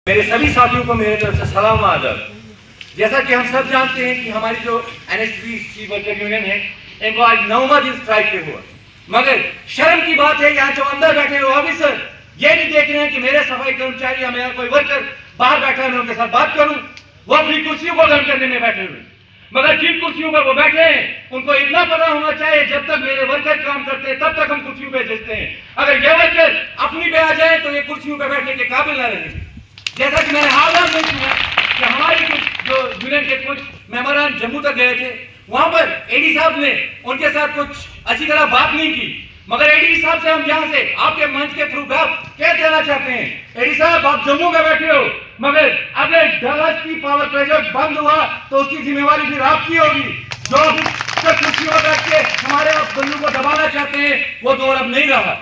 मेरे सभी साथियों को मेरे तरफ से सलाम आदब। जैसा कि हम सब जानते हैं कि हमारी जो NHB वर्कर यूनियन है, इनको आज 9वां दिन स्ट्राइक पे हुआ, मगर शर्म की बात है यहाँ जो अंदर बैठे हुए ऑफिसर ये नहीं देख रहे हैं कि मेरे सफाई कर्मचारी या मेरा कोई वर्कर बाहर बैठा है, मैं उनके साथ बात करूं। वो अपनी कुर्सियों को गर्म करने में बैठे हुए, मगर जिन कुर्सियों पर वो बैठे हैं उनको इतना पता होना चाहिए जब तक मेरे वर्कर काम करते हैं तब तक हम कुर्सियों पे भेजते हैं। अगर ये वर्कर अपनी पे आ जाए तो ये कुर्सियों पे बैठने के काबिल न रहे। जैसा कि मैंने हाल में सुना कि हमारे कुछ जो यूनियन के कुछ मेंबरान जम्मू तक गए थे, वहां पर एडी साहब ने उनके साथ कुछ अच्छी तरह बात नहीं की, मगर एडी साहब से हम यहाँ से आपके मंच के थ्रू क्या कहना चाहते हैं। एडी साहब, आप जम्मू में बैठे हो, मगर अगर डलहौजी की पावर प्रोजेक्ट बंद हुआ तो उसकी जिम्मेवारी फिर आपकी होगी। जो कुर्सियों पर बैठ के हमारे बंधु को दबाना चाहते हैं वो दौर अब नहीं रहा।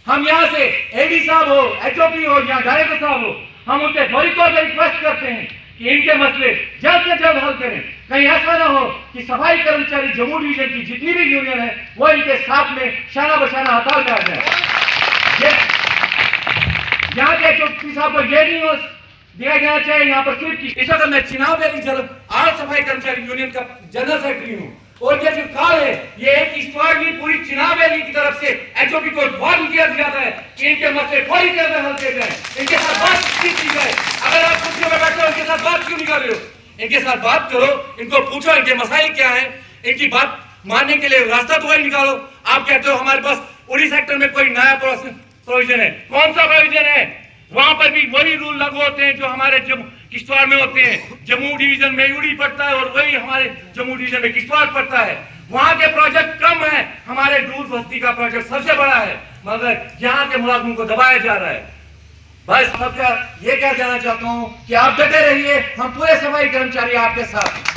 हम यहाँ से एडी साहब हो, HOP हो या डायरेक्टर साहब हो, हम उनसे फौरी तौर पर रिक्वेस्ट करते हैं कि इनके मसले जल्द से जल्द हल करें। कहीं ऐसा ना हो कि सफाई कर्मचारी जम्मू डिवीजन की जितनी भी यूनियन है वो इनके साथ में शाना बशाना हड़ताल में आ जाए। यहाँ के HOP साहब को ये नहीं हो दिया जाना चाहिए यहाँ पर सिर्फ की। इस वक्त मैं चिनाब वैली सफाई कर्मचारी यूनियन का जनरल सेक्रेटरी हूँ, और ये जो कॉल है ये एक इश्तवार की पूरी चिनाब वैली की तरफ से HOP को वार्न किया जाता है कि इनके मसले फौरी तौर पर हल किए जाए, इनके साथ बातचीत की जाए। अगर आप कुर्सियों में बैठे हो इनके साथ बात क्यों नहीं कर रहे हो? इनके साथ बात करो, इनको पूछो इनके मसाइल क्या है, इनकी बात मानने के लिए रास्ता तो निकालो। आप कहते हो हमारे पास उड़ी सेक्टर में कोई नया प्रोविजन है, कौन सा प्रोविजन है? वहां पर भी वही रूल लागू होते हैं जो हमारे किश्तवाड़ में होते हैं। जम्मू डिवीजन में उड़ी पड़ता है और वही हमारे जम्मू डिवीजन में किश्तवाड़ पड़ता है। वहां के प्रोजेक्ट कम है, हमारे दूर बस्ती का प्रोजेक्ट सबसे बड़ा है, मगर यहाँ के मुलाजिमों को दबाया जा रहा है। भाई सबका ये क्या कहना चाहता हूँ कि आप डटे रहिए, हम पूरे सफाई कर्मचारी आपके साथ।